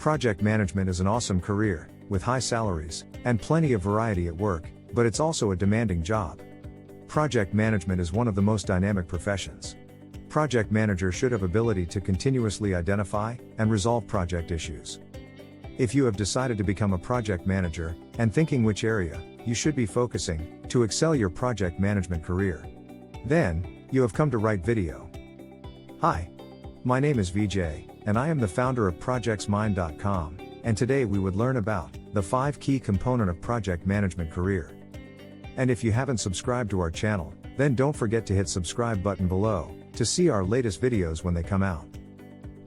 Project management is an awesome career, with high salaries, and plenty of variety at work, but it's also a demanding job. Project management is one of the most dynamic professions. Project managers should have ability to continuously identify and resolve project issues. If you have decided to become a project manager, and thinking which area you should be focusing to excel your project management career, then you have come to right video. Hi, my name is VJ, and I am the founder of projectsmind.com, and today we would learn about the 5 key component of project management career. And if you haven't subscribed to our channel, then don't forget to hit subscribe button below to see our latest videos when they come out.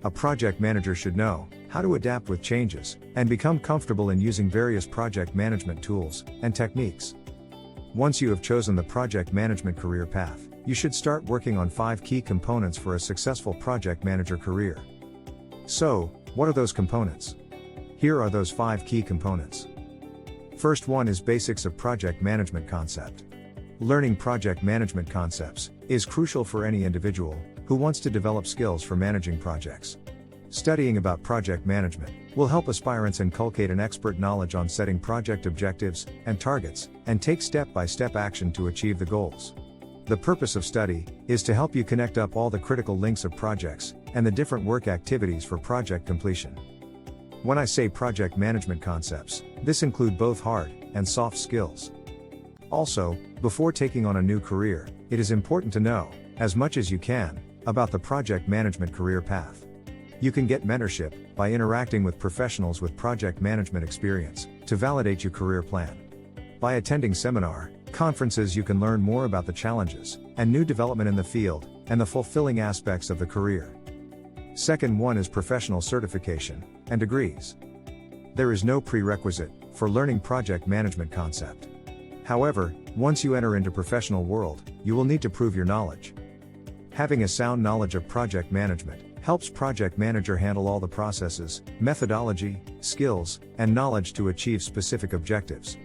A project manager should know how to adapt with changes and become comfortable in using various project management tools and techniques. Once you have chosen the project management career path, you should start working on 5 key components for a successful project manager career. So, what are those components? Here are those 5 key components. First one is basics of project management concept. Learning project management concepts is crucial for any individual who wants to develop skills for managing projects. Studying about project management will help aspirants inculcate an expert knowledge on setting project objectives and targets, and take step-by-step action to achieve the goals. The purpose of study is to help you connect up all the critical links of projects and the different work activities for project completion. When I say project management concepts, this include both hard and soft skills. Also, before taking on a new career, it is important to know as much as you can about the project management career path. You can get mentorship by interacting with professionals with project management experience to validate your career plan. By attending seminar, conferences, you can learn more about the challenges and new development in the field and the fulfilling aspects of the career. Second one is professional certification and degrees. There is no prerequisite for learning project management concept. However, once you enter into professional world, you will need to prove your knowledge. Having a sound knowledge of project management helps project manager handle all the processes, methodology, skills, and knowledge to achieve specific objectives.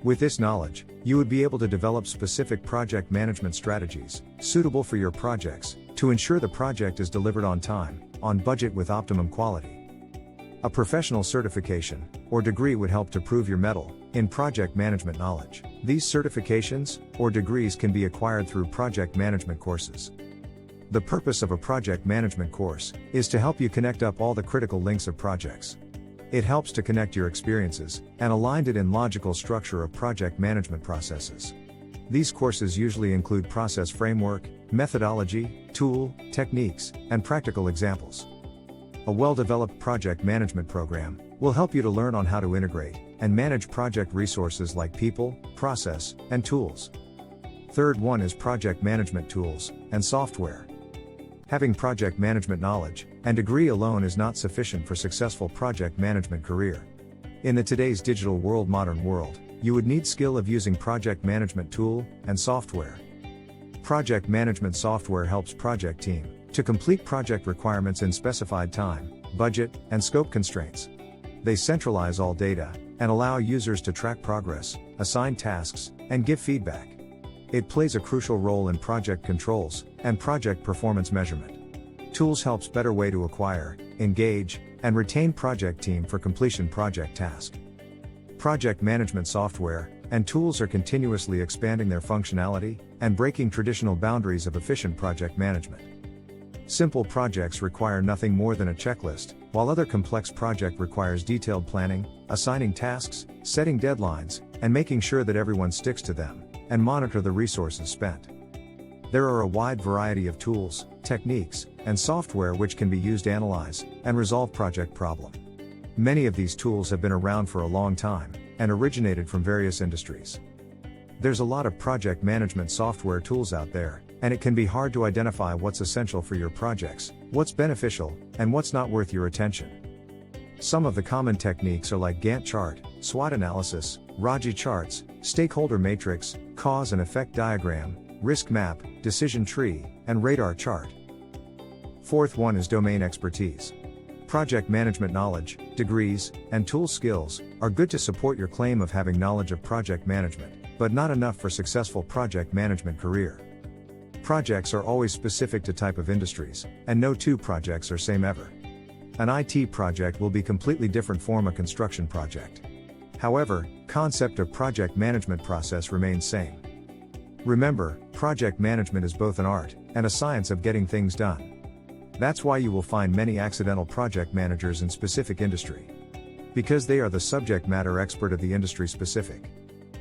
With this knowledge, you would be able to develop specific project management strategies suitable for your projects to ensure the project is delivered on time, on budget, with optimum quality. A professional certification or degree would help to prove your mettle in project management knowledge. These certifications or degrees can be acquired through project management courses. The purpose of a project management course is to help you connect up all the critical links of projects. It helps to connect your experiences and align it in logical structure of project management processes. These courses usually include process framework, methodology, tool, techniques, and practical examples. A well-developed project management program will help you to learn on how to integrate and manage project resources like people, process, and tools. Third one is project management tools and software. Having project management knowledge and degree alone is not sufficient for successful project management career. In the today's digital world, modern world, you would need skill of using project management tool and software. Project management software helps project team to complete project requirements in specified time, budget, and scope constraints. They centralize all data and allow users to track progress, assign tasks, and give feedback. It plays a crucial role in project controls and project performance measurement. Tools helps better way to acquire, engage, and retain project team for completion project task. Project management software and tools are continuously expanding their functionality and breaking traditional boundaries of efficient project management. Simple projects require nothing more than a checklist, while other complex project requires detailed planning, assigning tasks, setting deadlines, and making sure that everyone sticks to them, and monitor the resources spent. There are a wide variety of tools, techniques, and software which can be used to analyze and resolve project problem. Many of these tools have been around for a long time and originated from various industries. There's a lot of project management software tools out there, and it can be hard to identify what's essential for your projects, what's beneficial, and what's not worth your attention. Some of the common techniques are like Gantt chart, SWOT analysis, Raji charts, stakeholder matrix, cause and effect diagram, risk map, decision tree, and radar chart. Fourth one is domain expertise. Project management knowledge, degrees, and tool skills are good to support your claim of having knowledge of project management, but not enough for successful project management career. Projects are always specific to type of industries, and no two projects are same ever. an IT project will be completely different from a construction project. However, concept of project management process remains same. Remember, project management is both an art and a science of getting things done. That's why you will find many accidental project managers in specific industry. Because they are the subject matter expert of the industry specific.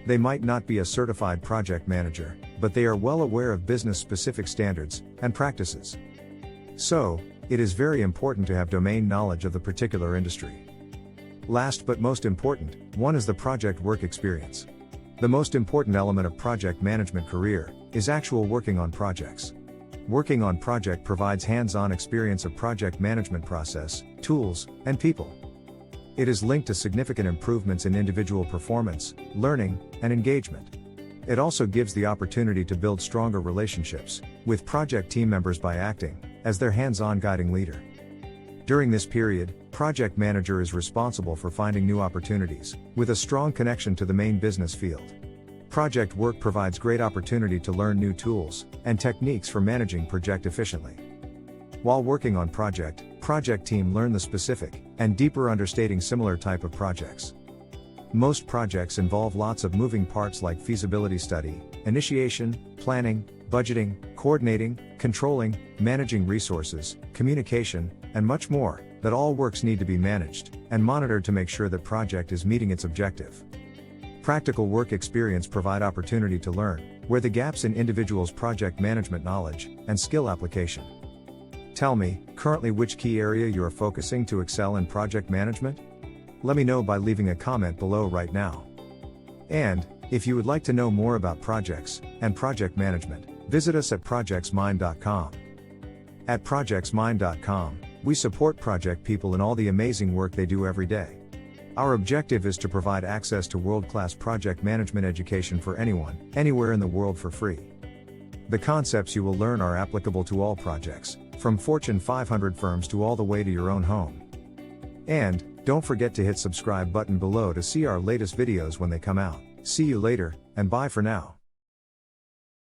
They might not be a certified project manager, but they are well aware of business specific standards and practices. So, it is very important to have domain knowledge of the particular industry. Last but most important, one is the project work experience. The most important element of project management career is actual working on projects. Working on project provides hands-on experience of project management process, tools, and people. It is linked to significant improvements in individual performance, learning, and engagement. It also gives the opportunity to build stronger relationships with project team members by acting as their hands-on guiding leader. During this period, project manager is responsible for finding new opportunities with a strong connection to the main business field. Project work provides great opportunity to learn new tools and techniques for managing project efficiently. While working on project team learn the specific and deeper understanding similar type of projects. Most projects involve lots of moving parts like feasibility study, initiation, planning, budgeting, coordinating, controlling, managing resources, communication, and much more, that all works need to be managed and monitored to make sure that project is meeting its objective. Practical work experience provide opportunity to learn where the gaps in individuals' project management knowledge and skill application. Tell me, currently which key area you are focusing to excel in project management? Let me know by leaving a comment below right now. And, if you would like to know more about projects and project management, visit us at projectsmind.com. At projectsmind.com, we support project people in all the amazing work they do every day. Our objective is to provide access to world-class project management education for anyone, anywhere in the world for free. The concepts you will learn are applicable to all projects, from Fortune 500 firms to all the way to your own home. And, don't forget to hit subscribe button below to see our latest videos when they come out. See you later, and bye for now.